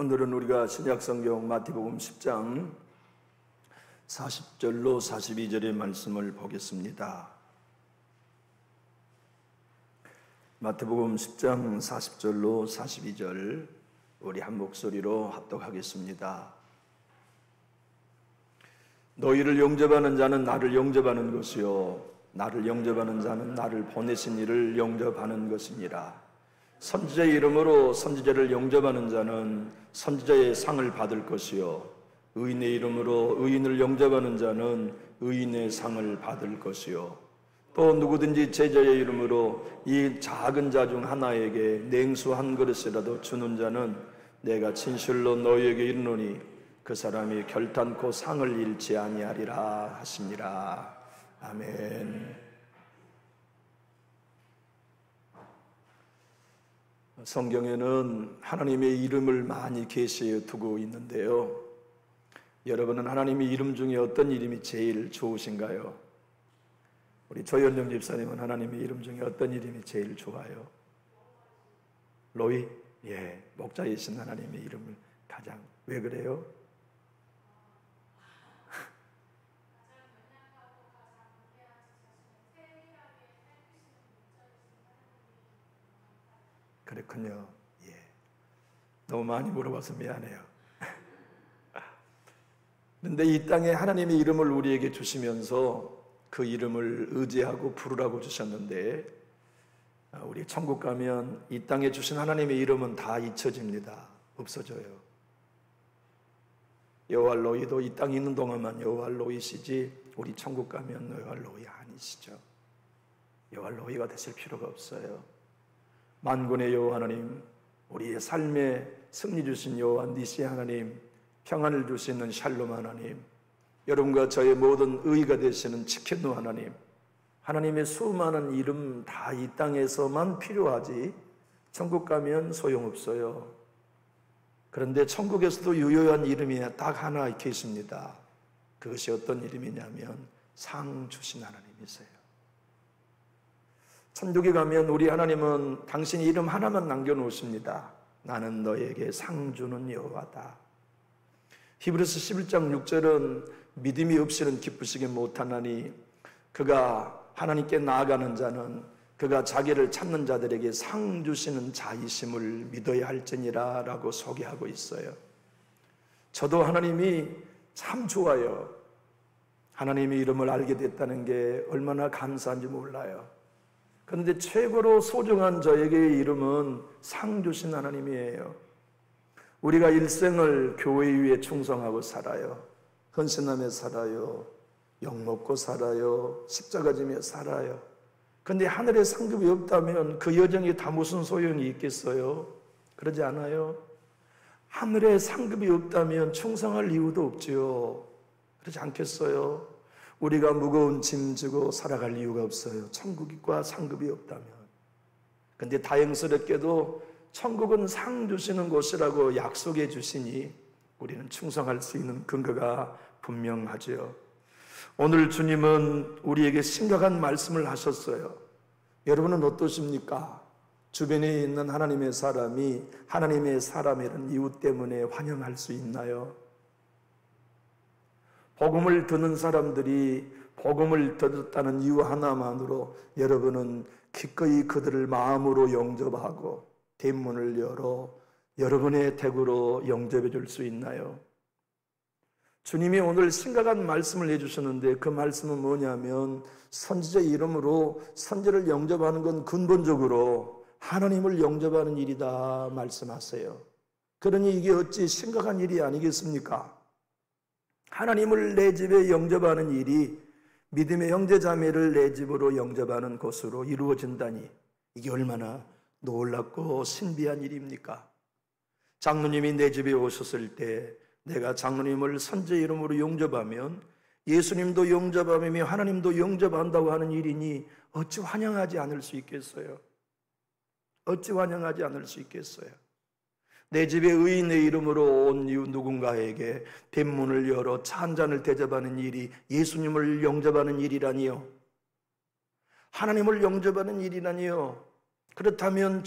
오늘은 우리가 신약성경 마태복음 10장 40절로 42절의 말씀을 보겠습니다. 마태복음 10장 40절로 42절 우리 한 목소리로 합독하겠습니다. 너희를 영접하는 자는 나를 영접하는 것이요 나를 영접하는 자는 나를 보내신 이를 영접하는 것이니라. 선지자의 이름으로 선지자를 영접하는 자는 선지자의 상을 받을 것이요 의인의 이름으로 의인을 영접하는 자는 의인의 상을 받을 것이요 또 누구든지 제자의 이름으로 이 작은 자 중 하나에게 냉수 한 그릇이라도 주는 자는 내가 진실로 너희에게 이르노니 그 사람이 결탄코 상을 잃지 아니하리라 하시니라. 아멘. 성경에는 하나님의 이름을 많이 계시해 두고 있는데요, 여러분은 하나님의 이름 중에 어떤 이름이 제일 좋으신가요? 우리 조현정 집사님은 하나님의 이름 중에 어떤 이름이 제일 좋아요? 로이? 예, 목자이신 하나님의 이름을 가장. 왜 그래요? 그렇군요. 예. 너무 많이 물어봐서 미안해요. 그런데 이 땅에 하나님의 이름을 우리에게 주시면서 그 이름을 의지하고 부르라고 주셨는데, 우리 천국 가면 이 땅에 주신 하나님의 이름은 다 잊혀집니다. 없어져요. 여호와 로이도 이 땅에 있는 동안만 여호와 로이시지, 우리 천국 가면 여호와 로이 아니시죠. 여호와 로이가 되실 필요가 없어요. 만군의 여호와 하나님, 우리의 삶에 승리 주신 여호와 니시 하나님, 평안을 주시는 샬롬 하나님, 여러분과 저의 모든 의가 되시는 치켄누 하나님, 하나님의 수많은 이름 다 이 땅에서만 필요하지 천국 가면 소용없어요. 그런데 천국에서도 유효한 이름이 딱 하나 계십니다. 그것이 어떤 이름이냐면 상 주신 하나님이세요. 천국에 가면 우리 하나님은 당신의 이름 하나만 남겨놓으십니다. 나는 너에게 상 주는 여호와다. 히브리서 11장 6절은 믿음이 없이는 기쁘시게 못하나니 그가 하나님께 나아가는 자는 그가 자기를 찾는 자들에게 상 주시는 자이심을 믿어야 할지니라 라고 소개하고 있어요. 저도 하나님이 참 좋아요. 하나님의 이름을 알게 됐다는 게 얼마나 감사한지 몰라요. 그런데 최고로 소중한 저에게의 이름은 상 주신 하나님이에요. 우리가 일생을 교회 위에 충성하고 살아요. 헌신하며 살아요. 욕먹고 살아요. 십자가 지며 살아요. 그런데 하늘에 상급이 없다면 그 여정이 다 무슨 소용이 있겠어요? 그러지 않아요? 하늘에 상급이 없다면 충성할 이유도 없지요. 그러지 않겠어요? 우리가 무거운 짐 지고 살아갈 이유가 없어요. 천국과 상급이 없다면. 그런데 다행스럽게도 천국은 상 주시는 곳이라고 약속해 주시니 우리는 충성할 수 있는 근거가 분명하죠. 오늘 주님은 우리에게 심각한 말씀을 하셨어요. 여러분은 어떠십니까? 주변에 있는 하나님의 사람이 하나님의 사람이라는 이유 때문에 환영할 수 있나요? 복음을 듣는 사람들이 복음을 듣었다는 이유 하나만으로 여러분은 기꺼이 그들을 마음으로 영접하고 대문을 열어 여러분의 댁으로 영접해 줄 수 있나요? 주님이 오늘 심각한 말씀을 해주셨는데 그 말씀은 뭐냐면 선지자의 이름으로 선지를 영접하는 건 근본적으로 하나님을 영접하는 일이다 말씀하세요. 그러니 이게 어찌 심각한 일이 아니겠습니까? 하나님을 내 집에 영접하는 일이 믿음의 형제자매를 내 집으로 영접하는 것으로 이루어진다니 이게 얼마나 놀랍고 신비한 일입니까? 장로님이 내 집에 오셨을 때 내가 장로님을 선지의 이름으로 영접하면 예수님도 영접하며 하나님도 영접한다고 하는 일이니 어찌 환영하지 않을 수 있겠어요? 어찌 환영하지 않을 수 있겠어요? 내 집에 의인의 이름으로 온 이유 누군가에게 뱃문을 열어 차 한 잔을 대접하는 일이 예수님을 영접하는 일이라니요? 하나님을 영접하는 일이라니요? 그렇다면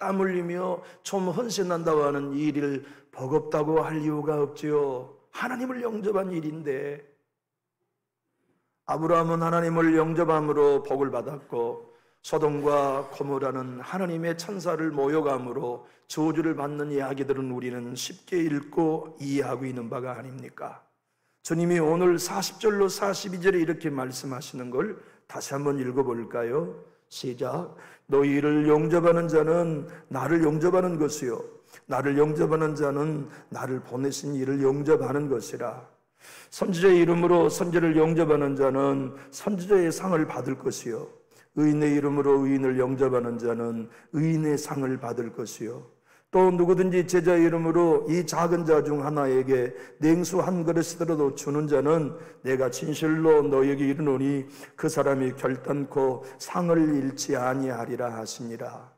땀 흘리며 좀 헌신한다고 하는 일을 버겁다고 할 이유가 없지요. 하나님을 영접한 일인데, 아브라함은 하나님을 영접함으로 복을 받았고 소돔과 고모라는 하나님의 천사를 모욕함으로 저주를 받는 이야기들은 우리는 쉽게 읽고 이해하고 있는 바가 아닙니까? 주님이 오늘 40절로 42절에 이렇게 말씀하시는 걸 다시 한번 읽어볼까요? 시작. 너희를 영접하는 자는 나를 영접하는 것이요 나를 영접하는 자는 나를 보내신 이를 영접하는 것이라. 선지자의 이름으로 선지를 영접하는 자는 선지자의 상을 받을 것이요 의인의 이름으로 의인을 영접하는 자는 의인의 상을 받을 것이요 또 누구든지 제자의 이름으로 이 작은 자 중 하나에게 냉수 한 그릇이라도 주는 자는 내가 진실로 너에게 이르노니 그 사람이 결단코 상을 잃지 아니하리라 하시니라.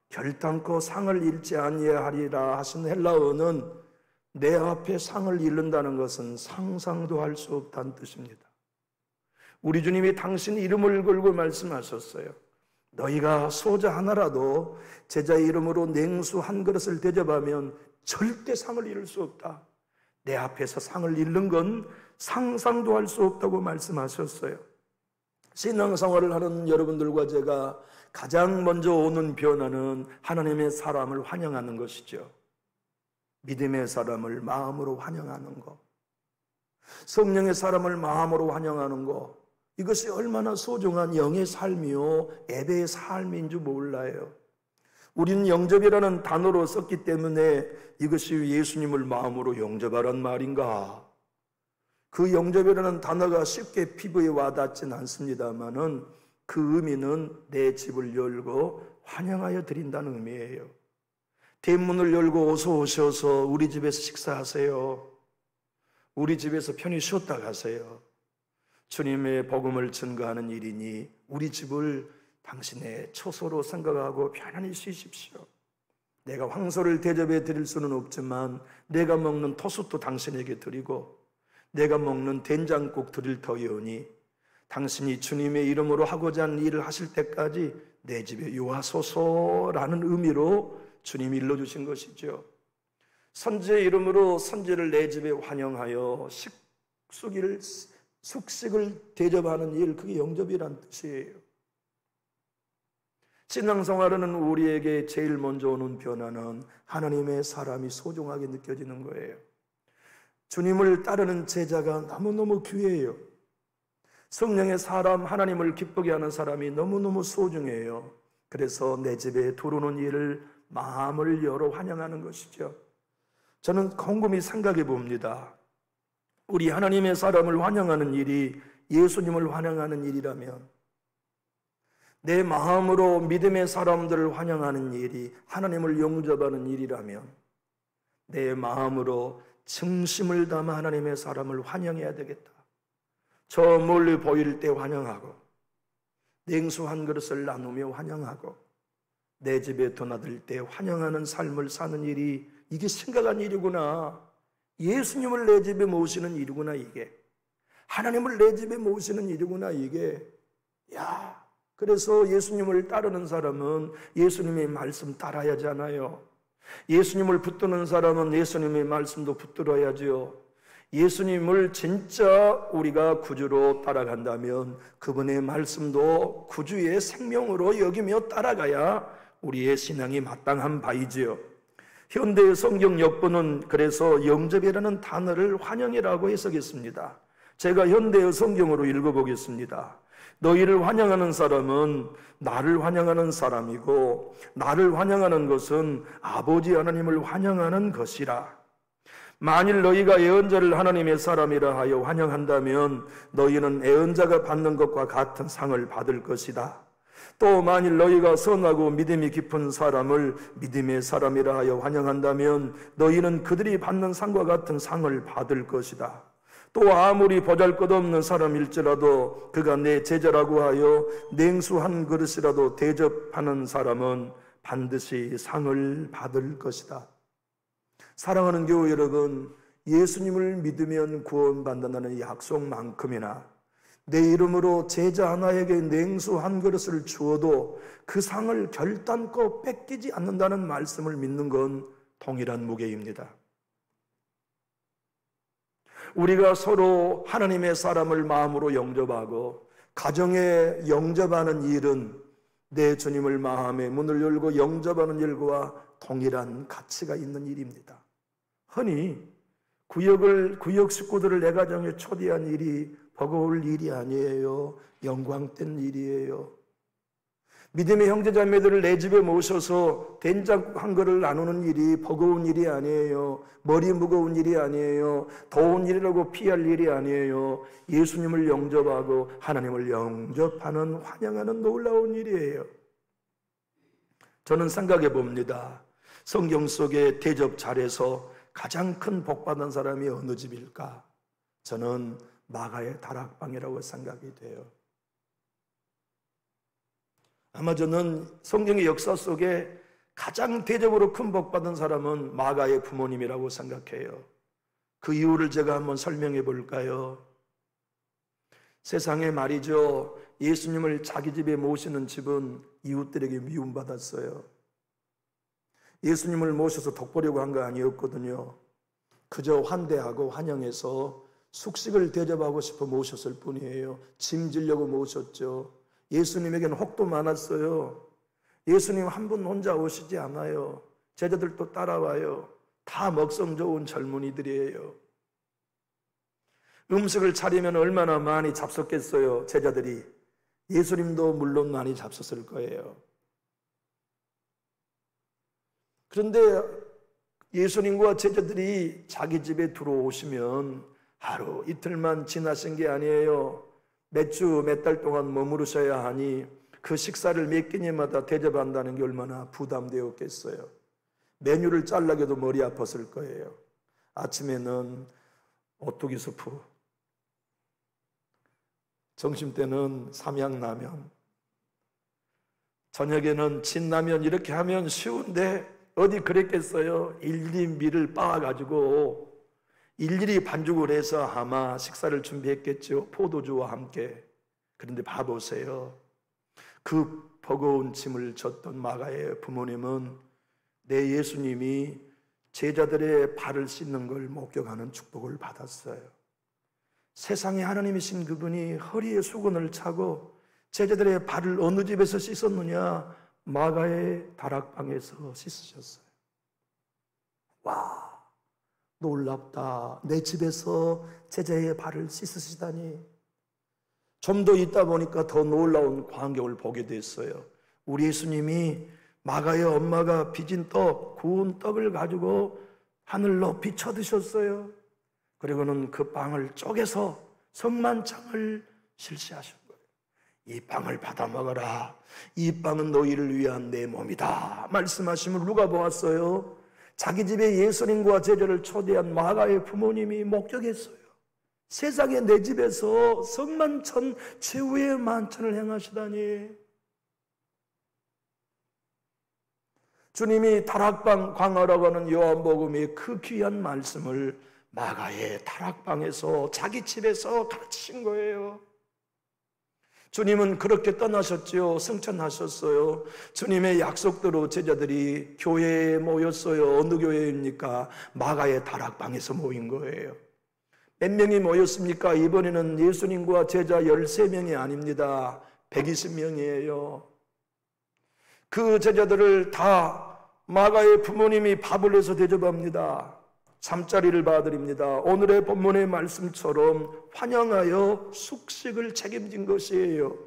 결단코 상을 잃지 아니하리라 하신 헬라어는 내 앞에 상을 잃는다는 것은 상상도 할 수 없다는 뜻입니다. 우리 주님이 당신 이름을 걸고 말씀하셨어요. 너희가 소자 하나라도 제자의 이름으로 냉수 한 그릇을 대접하면 절대 상을 잃을 수 없다. 내 앞에서 상을 잃는 건 상상도 할 수 없다고 말씀하셨어요. 신앙생활을 하는 여러분들과 제가 가장 먼저 오는 변화는 하나님의 사람을 환영하는 것이죠. 믿음의 사람을 마음으로 환영하는 것, 성령의 사람을 마음으로 환영하는 것, 이것이 얼마나 소중한 영의 삶이요 예배의 삶인 줄 몰라요. 우리는 영접이라는 단어로 썼기 때문에 이것이 예수님을 마음으로 영접하란 말인가? 그 영접이라는 단어가 쉽게 피부에 와닿진 않습니다만은 그 의미는 내 집을 열고 환영하여 드린다는 의미예요. 대문을 열고 어서 오셔서 우리 집에서 식사하세요. 우리 집에서 편히 쉬었다 가세요. 주님의 복음을 증거하는 일이니 우리 집을 당신의 처소로 생각하고 편안히 쉬십시오. 내가 황소를 대접해 드릴 수는 없지만 내가 먹는 토스도 당신에게 드리고 내가 먹는 된장국 드릴 터이오니 당신이 주님의 이름으로 하고자 하는 일을 하실 때까지 내 집에 요하소서라는 의미로 주님이 일러주신 것이죠. 선지의 이름으로 선지를 내 집에 환영하여 숙식을 대접하는 일, 그게 영접이란 뜻이에요. 신앙생활하는 우리에게 제일 먼저 오는 변화는 하나님의 사람이 소중하게 느껴지는 거예요. 주님을 따르는 제자가 너무너무 귀해요. 성령의 사람, 하나님을 기쁘게 하는 사람이 너무너무 소중해요. 그래서 내 집에 들어오는 일을 마음을 열어 환영하는 것이죠. 저는 곰곰이 생각해 봅니다. 우리 하나님의 사람을 환영하는 일이 예수님을 환영하는 일이라면, 내 마음으로 믿음의 사람들을 환영하는 일이 하나님을 영접하는 일이라면, 내 마음으로 증심을 담아 하나님의 사람을 환영해야 되겠다. 저 멀리 보일 때 환영하고, 냉수 한 그릇을 나누며 환영하고, 내 집에 드나들 때 환영하는 삶을 사는 일이, 이게 심각한 일이구나. 예수님을 내 집에 모시는 일이구나, 이게. 하나님을 내 집에 모시는 일이구나, 이게. 야, 그래서 예수님을 따르는 사람은 예수님의 말씀 따라야 하잖아요. 예수님을 붙드는 사람은 예수님의 말씀도 붙들어야죠. 예수님을 진짜 우리가 구주로 따라간다면 그분의 말씀도 구주의 생명으로 여기며 따라가야 우리의 신앙이 마땅한 바이지요. 현대의 성경 역본은 그래서 영접이라는 단어를 환영이라고 해석했습니다. 제가 현대의 성경으로 읽어보겠습니다. 너희를 환영하는 사람은 나를 환영하는 사람이고, 나를 환영하는 것은 아버지 하나님을 환영하는 것이라. 만일 너희가 애언자를 하나님의 사람이라 하여 환영한다면 너희는 애언자가 받는 것과 같은 상을 받을 것이다. 또 만일 너희가 선하고 믿음이 깊은 사람을 믿음의 사람이라 하여 환영한다면 너희는 그들이 받는 상과 같은 상을 받을 것이다. 또 아무리 보잘것없는 사람일지라도 그가 내 제자라고 하여 냉수 한 그릇이라도 대접하는 사람은 반드시 상을 받을 것이다. 사랑하는 교회 여러분, 예수님을 믿으면 구원받는다는 약속만큼이나 내 이름으로 제자 하나에게 냉수 한 그릇을 주어도 그 상을 결단코 뺏기지 않는다는 말씀을 믿는 건 동일한 무게입니다. 우리가 서로 하나님의 사람을 마음으로 영접하고 가정에 영접하는 일은 내 주님을 마음에 문을 열고 영접하는 일과 동일한 가치가 있는 일입니다. 흔히 구역 식구들을 내 가정에 초대한 일이 버거울 일이 아니에요. 영광된 일이에요. 믿음의 형제자매들을 내 집에 모셔서 된장국 한 그릇을 나누는 일이 버거운 일이 아니에요. 머리 무거운 일이 아니에요. 더운 일이라고 피할 일이 아니에요. 예수님을 영접하고 하나님을 영접하는 환영하는 놀라운 일이에요. 저는 생각해 봅니다. 성경 속에 대접 잘해서 가장 큰 복 받은 사람이 어느 집일까? 저는 마가의 다락방이라고 생각이 돼요. 아마 저는 성경의 역사 속에 가장 대접으로 큰 복 받은 사람은 마가의 부모님이라고 생각해요. 그 이유를 제가 한번 설명해 볼까요? 세상에 말이죠, 예수님을 자기 집에 모시는 집은 이웃들에게 미움받았어요. 예수님을 모셔서 덕보려고 한 거 아니었거든요. 그저 환대하고 환영해서 숙식을 대접하고 싶어 모셨을 뿐이에요. 짐 지려고 모셨죠. 예수님에게는 혹도 많았어요. 예수님 한 분 혼자 오시지 않아요. 제자들도 따라와요. 다 먹성 좋은 젊은이들이에요. 음식을 차리면 얼마나 많이 잡섰겠어요, 제자들이. 예수님도 물론 많이 잡섰을 거예요. 그런데 예수님과 제자들이 자기 집에 들어오시면 하루 이틀만 지나신 게 아니에요. 몇 주, 몇 달 동안 머무르셔야 하니 그 식사를 몇 끼니마다 대접한다는 게 얼마나 부담되었겠어요. 메뉴를 짤라게도 머리 아팠을 거예요. 아침에는 오뚜기 수프, 점심때는 삼양라면, 저녁에는 진라면. 이렇게 하면 쉬운데 어디 그랬겠어요? 일일이 밀을 빻아가지고 일일이 반죽을 해서 아마 식사를 준비했겠죠. 포도주와 함께. 그런데 봐보세요. 그 버거운 짐을 졌던 마가의 부모님은 내 예수님이 제자들의 발을 씻는 걸 목격하는 축복을 받았어요. 세상에 하나님이신 그분이 허리에 수건을 차고 제자들의 발을 어느 집에서 씻었느냐? 마가의 다락방에서 씻으셨어요. 와, 놀랍다. 내 집에서 제자의 발을 씻으시다니. 좀 더 있다 보니까 더 놀라운 광경을 보게 됐어요. 우리 예수님이 마가의 엄마가 빚은 떡, 구운 떡을 가지고 하늘로 비춰 드셨어요. 그리고는 그 빵을 쪼개서 성만찬을 실시하신 거예요. 이 빵을 받아 먹어라. 이 빵은 너희를 위한 내 몸이다. 말씀하시면 누가 보았어요? 자기 집에 예수님과 제자를 초대한 마가의 부모님이 목격했어요. 세상에 내 집에서 성만찬 최후의 만찬을 행하시다니. 주님이 다락방 광화라고 하는 요한복음의 그 귀한 말씀을 마가의 다락방에서 자기 집에서 가르치신 거예요. 주님은 그렇게 떠나셨죠. 승천하셨어요. 주님의 약속대로 제자들이 교회에 모였어요. 어느 교회입니까? 마가의 다락방에서 모인 거예요. 몇 명이 모였습니까? 이번에는 예수님과 제자 13명이 아닙니다. 120명이에요. 그 제자들을 다 마가의 부모님이 밥을 해서 대접합니다. 잠자리를 봐드립니다. 오늘의 본문의 말씀처럼 환영하여 숙식을 책임진 것이에요.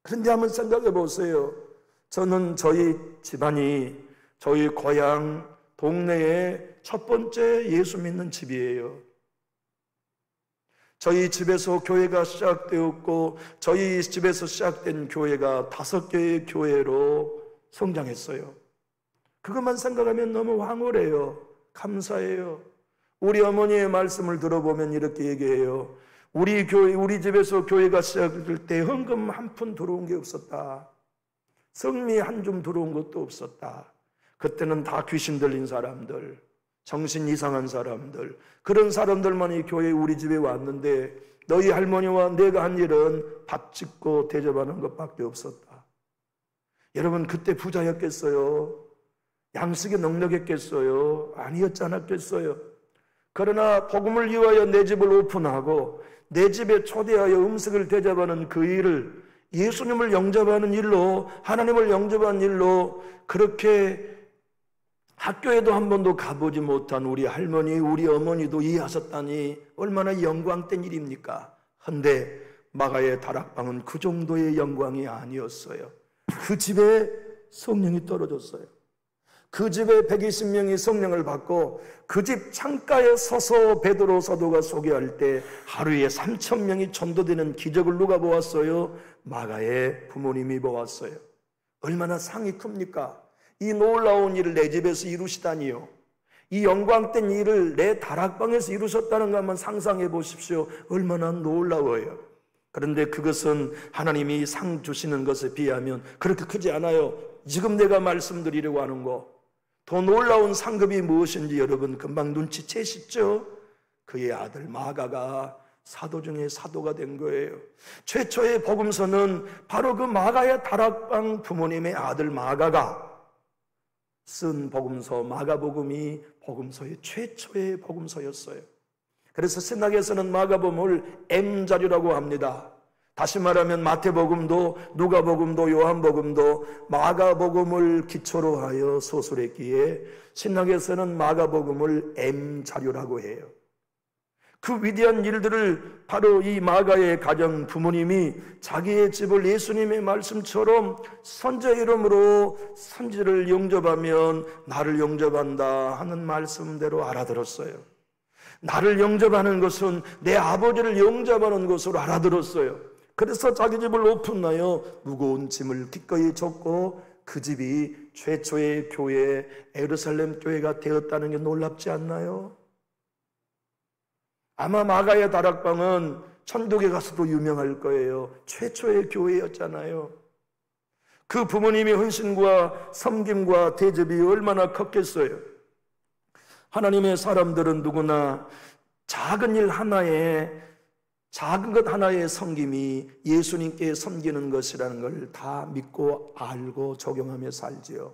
그런데 한번 생각해 보세요. 저는 저희 집안이 저희 고향 동네의 첫 번째 예수 믿는 집이에요. 저희 집에서 교회가 시작되었고 저희 집에서 시작된 교회가 5개의 교회로 성장했어요. 그것만 생각하면 너무 황홀해요. 감사해요. 우리 어머니의 말씀을 들어보면 이렇게 얘기해요. 우리 집에서 교회가 시작될 때 헌금 한 푼 들어온 게 없었다. 성미 한 줌 들어온 것도 없었다. 그때는 다 귀신 들린 사람들, 정신 이상한 사람들, 그런 사람들만이 교회 우리 집에 왔는데 너희 할머니와 내가 한 일은 밥 짓고 대접하는 것밖에 없었다. 여러분, 그때 부자였겠어요? 양식에 넉넉했겠어요? 아니었지 않았겠어요? 그러나 복음을 위하여 내 집을 오픈하고 내 집에 초대하여 음식을 대접하는 그 일을, 예수님을 영접하는 일로, 하나님을 영접하는 일로, 그렇게 학교에도 한 번도 가보지 못한 우리 할머니, 우리 어머니도 이해하셨다니 얼마나 영광된 일입니까? 헌데 마가의 다락방은 그 정도의 영광이 아니었어요. 그 집에 성령이 떨어졌어요. 그 집에 120명이 성령을 받고 그 집 창가에 서서 베드로 사도가 소개할 때 하루에 3,000명이 전도되는 기적을 누가 보았어요? 마가의 부모님이 보았어요. 얼마나 상이 큽니까? 이 놀라운 일을 내 집에서 이루시다니요. 이 영광된 일을 내 다락방에서 이루셨다는 거 한번 상상해 보십시오. 얼마나 놀라워요. 그런데 그것은 하나님이 상 주시는 것에 비하면 그렇게 크지 않아요. 지금 내가 말씀드리려고 하는 거, 더 놀라운 상급이 무엇인지 여러분 금방 눈치채시죠? 그의 아들 마가가 사도 중에 사도가 된 거예요. 최초의 복음서는 바로 그 마가의 다락방 부모님의 아들 마가가 쓴 복음서, 마가복음이 복음서의 최초의 복음서였어요. 그래서 신학에서는 마가복음을 M자료라고 합니다. 다시 말하면 마태복음도 누가복음도 요한복음도 마가복음을 기초로 하여 소설했기에 신학에서는 마가복음을 M자료라고 해요. 그 위대한 일들을 바로 이 마가의 가정 부모님이 자기의 집을 예수님의 말씀처럼 선지자 이름으로 선지를 영접하면 나를 영접한다 하는 말씀대로 알아들었어요. 나를 영접하는 것은 내 아버지를 영접하는 것으로 알아들었어요. 그래서 자기 집을 오픈하여 무거운 짐을 기꺼이 졌고 그 집이 최초의 교회, 예루살렘 교회가 되었다는 게 놀랍지 않나요? 아마 마가의 다락방은 천국에 가서도 유명할 거예요. 최초의 교회였잖아요. 그 부모님의 헌신과 섬김과 대접이 얼마나 컸겠어요. 하나님의 사람들은 누구나 작은 일 하나에, 작은 것 하나의 섬김이 예수님께 섬기는 것이라는 걸 다 믿고 알고 적용하며 살지요.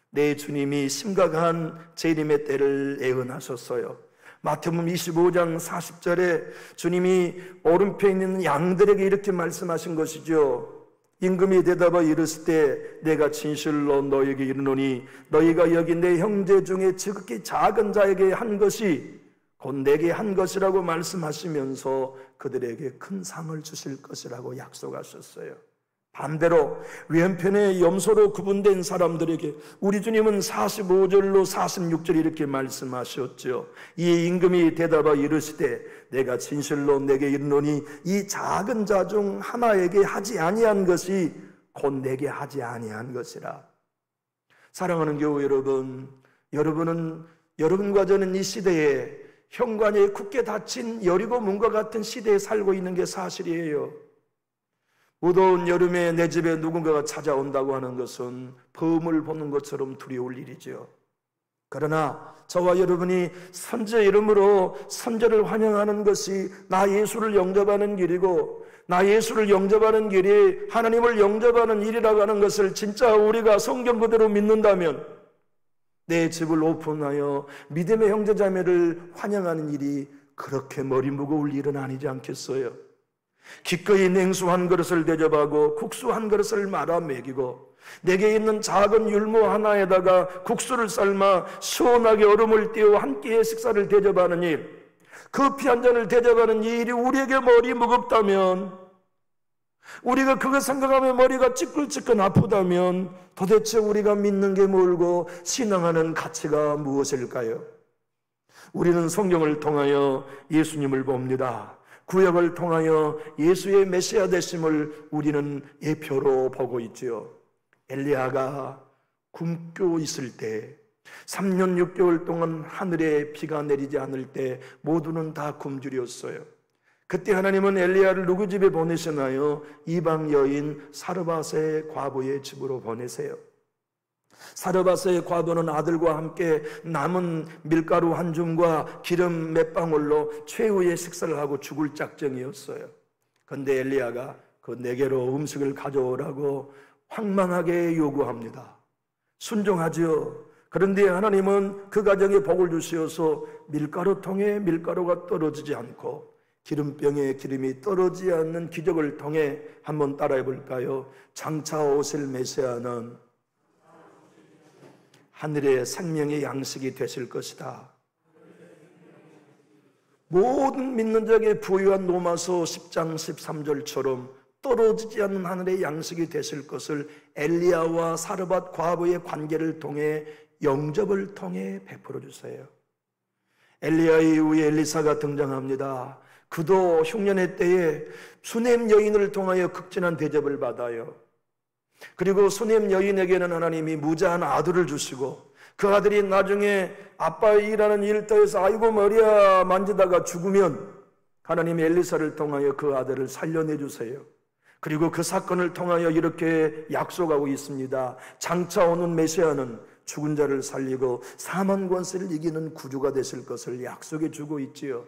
내 주님이 심각한 재림의 때를 예언하셨어요. 마태복음 25장 40절에 주님이 오른편에 있는 양들에게 이렇게 말씀하신 것이죠. 임금이 대답하여 이르실 때 내가 진실로 너에게 이르노니 너희가 여기 내 형제 중에 지극히 작은 자에게 한 것이 곧 내게 한 것이라고 말씀하시면서 그들에게 큰 상을 주실 것이라고 약속하셨어요. 반대로 왼편에 염소로 구분된 사람들에게 우리 주님은 45절로 46절 이렇게 말씀하셨죠. 이 임금이 대답하여 이르시되 내가 진실로 내게 이르노니 이 작은 자 중 하나에게 하지 아니한 것이 곧 내게 하지 아니한 것이라. 사랑하는 교우 여러분, 여러분과 저는 이 시대에 현관에 굳게 닫힌 여리고 문과 같은 시대에 살고 있는 게 사실이에요. 무더운 여름에 내 집에 누군가가 찾아온다고 하는 것은 범을 보는 것처럼 두려울 일이죠. 그러나 저와 여러분이 선지의 이름으로 선지를 환영하는 것이 나 예수를 영접하는 길이고 나 예수를 영접하는 길이 하나님을 영접하는 일이라고 하는 것을 진짜 우리가 성경 그대로 믿는다면 내 집을 오픈하여 믿음의 형제자매를 환영하는 일이 그렇게 머리 무거울 일은 아니지 않겠어요? 기꺼이 냉수 한 그릇을 대접하고 국수 한 그릇을 말아 먹이고 내게 있는 작은 율무 하나에다가 국수를 삶아 시원하게 얼음을 띄워 한 끼의 식사를 대접하는 일, 커피 한 잔을 대접하는 이 일이 우리에게 머리 무겁다면, 우리가 그거 생각하면 머리가 찌끌찌끌 아프다면 도대체 우리가 믿는 게 뭘고 신앙하는 가치가 무엇일까요? 우리는 성경을 통하여 예수님을 봅니다. 구약을 통하여 예수의 메시아 되심을 우리는 예표로 보고 있지요. 엘리야가 굶고 있을 때 3년 6개월 동안 하늘에 비가 내리지 않을 때 모두는 다 굶주렸어요. 그때 하나님은 엘리야를 누구 집에 보내시나요? 이방 여인 사르밧의 과부의 집으로 보내세요. 사르밧의 과부는 아들과 함께 남은 밀가루 한 줌과 기름 몇 방울로 최후의 식사를 하고 죽을 작정이었어요. 그런데 엘리야가 그 내게로 음식을 가져오라고 황망하게 요구합니다. 순종하지요. 그런데 하나님은 그 가정에 복을 주시어서 밀가루통에 밀가루가 떨어지지 않고 기름병에 기름이 떨어지지 않는 기적을 통해 한번 따라해 볼까요? 장차 오실 메시아는 하늘의 생명의 양식이 되실 것이다. 모든 믿는 자에게 부유한 로마서 10장 13절처럼 떨어지지 않는 하늘의 양식이 되실 것을 엘리야와 사르밧 과부의 관계를 통해 영접을 통해 베풀어 주세요. 엘리야 이후에 엘리사가 등장합니다. 그도 흉년의 때에 수넴 여인을 통하여 극진한 대접을 받아요. 그리고 수넴 여인에게는 하나님이 무자한 아들을 주시고 그 아들이 나중에 아빠의 일하는 일터에서 아이고 머리야 만지다가 죽으면 하나님이 엘리사를 통하여 그 아들을 살려내 주세요. 그리고 그 사건을 통하여 이렇게 약속하고 있습니다. 장차 오는 메시아는 죽은 자를 살리고 사망 권세를 이기는 구주가 되실 것을 약속해 주고 있지요.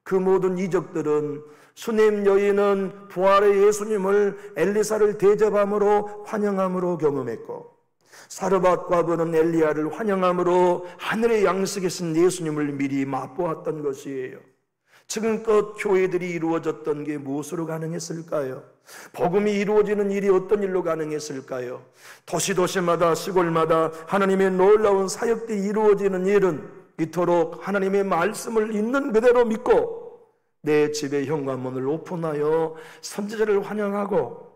그 모든 이적들은 수넴 여인은 부활의 예수님을 엘리사를 대접함으로 환영함으로 경험했고 사르밧 과부는 엘리야를 환영함으로 하늘의 양식이신 예수님을 미리 맛보았던 것이에요. 지금껏 교회들이 이루어졌던 게 무엇으로 가능했을까요? 복음이 이루어지는 일이 어떤 일로 가능했을까요? 도시마다 시골마다 하나님의 놀라운 사역들이 이루어지는 일은 이토록 하나님의 말씀을 있는 그대로 믿고 내 집의 현관문을 오픈하여 선지자를 환영하고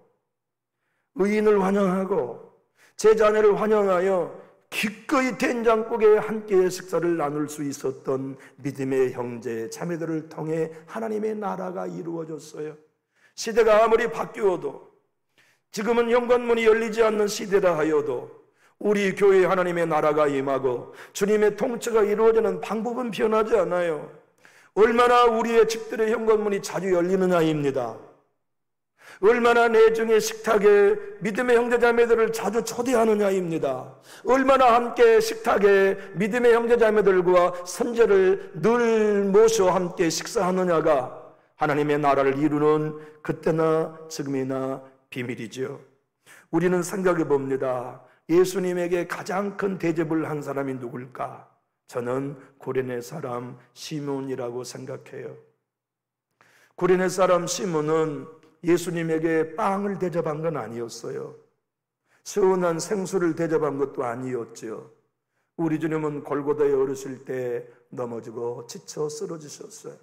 의인을 환영하고 제 자녀를 환영하여 기꺼이 된장국에 함께 식사를 나눌 수 있었던 믿음의 형제 자매들을 통해 하나님의 나라가 이루어졌어요. 시대가 아무리 바뀌어도 지금은 현관문이 열리지 않는 시대라 하여도 우리 교회에 하나님의 나라가 임하고 주님의 통치가 이루어지는 방법은 변하지 않아요. 얼마나 우리의 집들의 현관문이 자주 열리느냐입니다. 얼마나 내 중에 식탁에 믿음의 형제자매들을 자주 초대하느냐입니다. 얼마나 함께 식탁에 믿음의 형제자매들과 선제를 늘 모셔 함께 식사하느냐가 하나님의 나라를 이루는 그때나 지금이나 비밀이죠. 우리는 생각해 봅니다. 예수님에게 가장 큰 대접을 한 사람이 누굴까? 저는 구레네 사람 시몬이라고 생각해요. 구레네 사람 시몬은 예수님에게 빵을 대접한 건 아니었어요. 시원한 생수를 대접한 것도 아니었죠. 우리 주님은 골고다에 오르실 때 넘어지고 지쳐 쓰러지셨어요.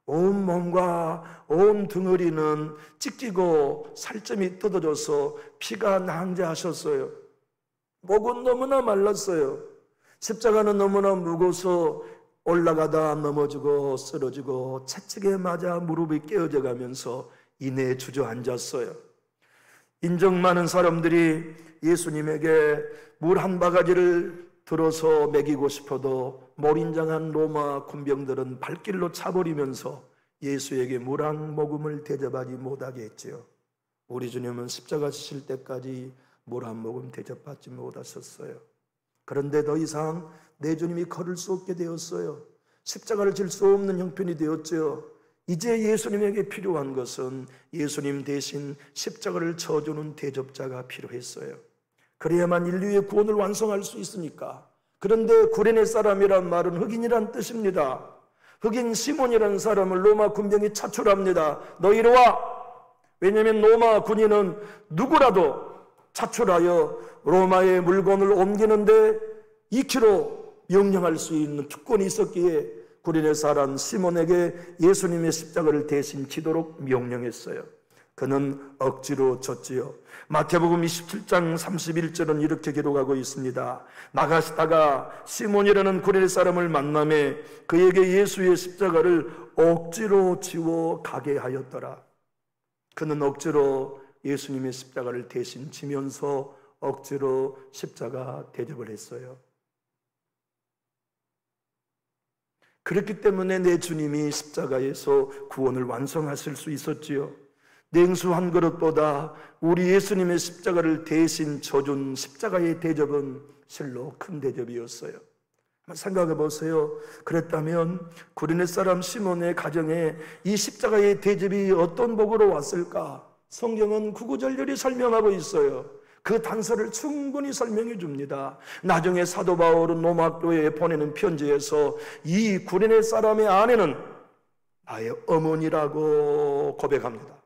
온 몸과 온 덩어리는 찢기고 살점이 뜯어져서 피가 낭자하셨어요. 목은 너무나 말랐어요. 십자가는 너무나 무거워서 올라가다 넘어지고 쓰러지고 채찍에 맞아 무릎이 깨어져 가면서 이내에 주저앉았어요. 인정 많은 사람들이 예수님에게 물 한 바가지를 들어서 먹이고 싶어도 몰인장한 로마 군병들은 발길로 차버리면서 예수에게 물 한 모금을 대접하지 못하게 했지요. 우리 주님은 십자가 지실 때까지 물 한 모금 대접받지 못하셨어요. 그런데 더 이상 내 주님이 걸을 수 없게 되었어요. 십자가를 질 수 없는 형편이 되었지요. 이제 예수님에게 필요한 것은 예수님 대신 십자가를 져주는 대접자가 필요했어요. 그래야만 인류의 구원을 완성할 수 있으니까. 그런데 구레네 사람이란 말은 흑인이란 뜻입니다. 흑인 시몬이라는 사람을 로마 군병이 차출합니다. 너 이리 와! 왜냐하면 로마 군인은 누구라도 차출하여 로마의 물건을 옮기는데 2km 명령할 수 있는 특권이 있었기에 구레네 사람 시몬에게 예수님의 십자가를 대신 지도록 명령했어요. 그는 억지로 졌지요. 마태복음 27장 31절은 이렇게 기록하고 있습니다. 나가시다가 시몬이라는 구레네 사람을 만나매 그에게 예수의 십자가를 억지로 지워 가게 하였더라. 그는 억지로 예수님의 십자가를 대신 지면서 억지로 십자가 대접을 했어요. 그렇기 때문에 내 주님이 십자가에서 구원을 완성하실 수 있었지요. 냉수 한 그릇보다 우리 예수님의 십자가를 대신 져준 십자가의 대접은 실로 큰 대접이었어요. 생각해 보세요. 그랬다면 구레네 사람 시몬의 가정에 이 십자가의 대접이 어떤 복으로 왔을까? 성경은 구구절절히 설명하고 있어요. 그 단서를 충분히 설명해 줍니다. 나중에 사도 바울은 로마교회에 보내는 편지에서 이 구레네 사람의 아내는 나의 어머니라고 고백합니다.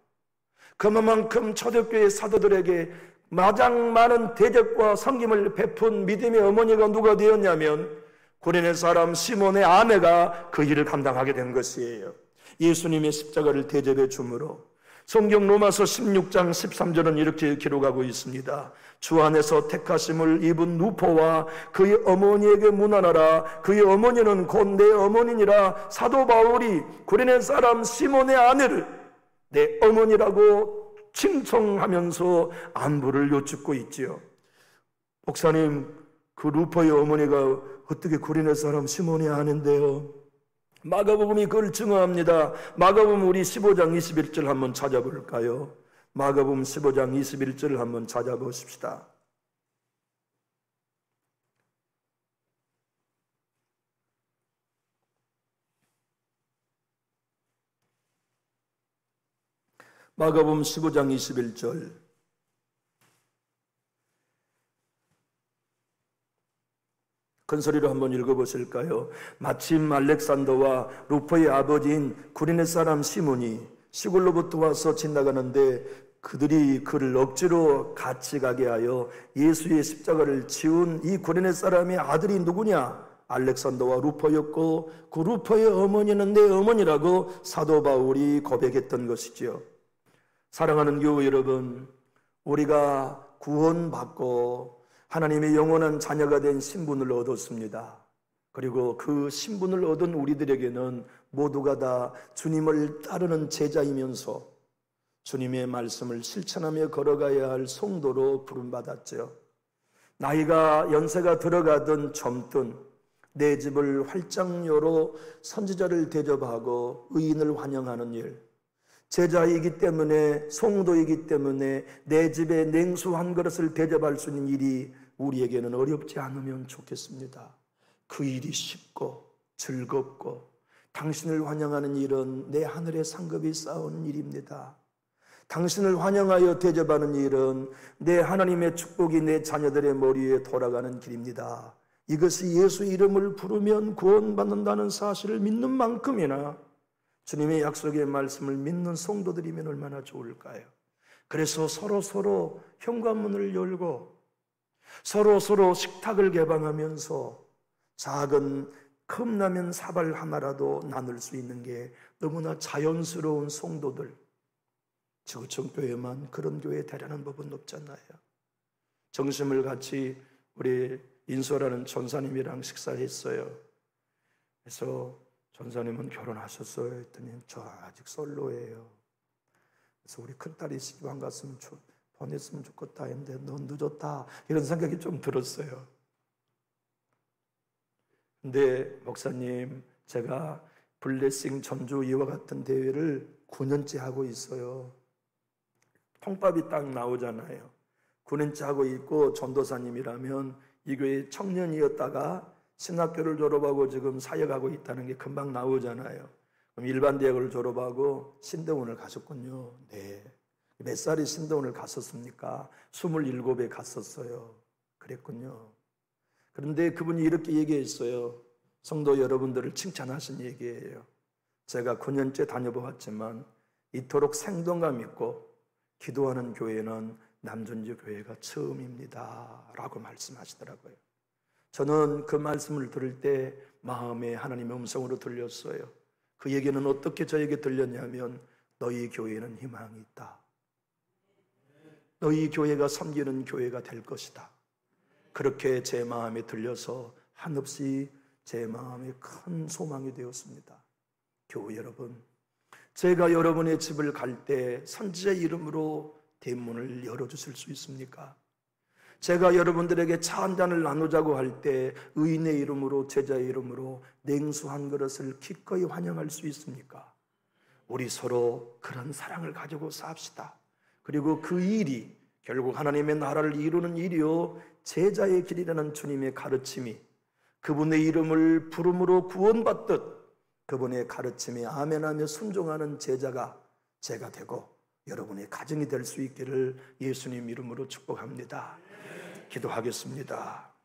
그만큼 초대교회 사도들에게 가장 많은 대접과 섬김을 베푼 믿음의 어머니가 누가 되었냐면 구레네 사람 시몬의 아내가 그 일을 감당하게 된 것이에요. 예수님의 십자가를 대접해 주므로. 성경 로마서 16장 13절은 이렇게 기록하고 있습니다. 주 안에서 택하심을 입은 누포와 그의 어머니에게 문안하라. 그의 어머니는 곧 내 어머니니라. 사도 바울이 구레네 사람 시몬의 아내를 내 어머니라고 칭송하면서 안부를 여쭙고 있지요. 목사님, 그 루포의 어머니가 어떻게 구레네 사람 시몬의 아내인데요? 마가복음이 그걸 증언합니다. 마가복음 우리 15장 21절 한번 찾아볼까요? 마가복음 15장 21절을 한번 찾아보십시다. 마가복음 15장 21절. 큰 소리로 한번 읽어보실까요? 마침 알렉산더와 루포의 아버지인 구레네 사람 시몬이 시골로부터 와서 지나가는데 그들이 그를 억지로 같이 가게 하여 예수의 십자가를 지운 이 구레네 사람의 아들이 누구냐? 알렉산더와 루포였고 그 루포의 어머니는 내 어머니라고 사도 바울이 고백했던 것이지요. 사랑하는 교우 여러분, 우리가 구원받고 하나님의 영원한 자녀가 된 신분을 얻었습니다. 그리고 그 신분을 얻은 우리들에게는 모두가 다 주님을 따르는 제자이면서 주님의 말씀을 실천하며 걸어가야 할 성도로 부름받았죠. 나이가 연세가 들어가든 젊든 내 집을 활짝 열어 선지자를 대접하고 의인을 환영하는 일, 제자이기 때문에 성도이기 때문에 내 집에 냉수 한 그릇을 대접할 수 있는 일이 우리에게는 어렵지 않으면 좋겠습니다. 그 일이 쉽고 즐겁고 당신을 환영하는 일은 내 하늘의 상급이 쌓은 일입니다. 당신을 환영하여 대접하는 일은 내 하나님의 축복이 내 자녀들의 머리에 돌아가는 길입니다. 이것이 예수 이름을 부르면 구원받는다는 사실을 믿는 만큼이나 주님의 약속의 말씀을 믿는 성도들이면 얼마나 좋을까요? 그래서 서로 현관문을 열고 서로 식탁을 개방하면서 작은 컵라면 사발 하나라도 나눌 수 있는 게 너무나 자연스러운 성도들. 지구촌 교회만 그런 교회 되려는 법은 없잖아요. 점심을 같이 우리 인소라는 전사님이랑 식사했어요. 그래서 전사님은 결혼하셨어요? 했더니 저 아직 솔로예요. 그래서 우리 큰딸이 시집안 갔으면 보냈으면 좋겠다 했는데 넌 늦었다 이런 생각이 좀 들었어요. 근데 목사님, 제가 블레싱 전주 이와 같은 대회를 9년째 하고 있어요. 통밥이 딱 나오잖아요. 9년째 하고 있고 전도사님이라면 이 교회 청년이었다가 신학교를 졸업하고 지금 사역하고 있다는 게 금방 나오잖아요. 그럼 일반 대학을 졸업하고 신대원을 가셨군요. 네. 몇 살에 신대원을 갔었습니까? 27에 갔었어요. 그랬군요. 그런데 그분이 이렇게 얘기했어요. 성도 여러분들을 칭찬하신 얘기예요. 제가 9년째 다녀보았지만 이토록 생동감 있고 기도하는 교회는 남준주 교회가 처음입니다 라고 말씀하시더라고요. 저는 그 말씀을 들을 때 마음에 하나님의 음성으로 들렸어요. 그 얘기는 어떻게 저에게 들렸냐면 너희 교회는 희망이 있다. 너희 교회가 섬기는 교회가 될 것이다. 그렇게 제 마음에 들려서 한없이 제 마음에 큰 소망이 되었습니다. 교우 여러분, 제가 여러분의 집을 갈 때 선지자 이름으로 대문을 열어주실 수 있습니까? 제가 여러분들에게 차 한 잔을 나누자고 할 때 의인의 이름으로 제자의 이름으로 냉수 한 그릇을 기꺼이 환영할 수 있습니까? 우리 서로 그런 사랑을 가지고 삽시다. 그리고 그 일이 결국 하나님의 나라를 이루는 일이요 제자의 길이라는 주님의 가르침이 그분의 이름을 부름으로 구원받듯 그분의 가르침에 아멘하며 순종하는 제자가 제가 되고 여러분의 가정이 될 수 있기를 예수님 이름으로 축복합니다. 기도하겠습니다.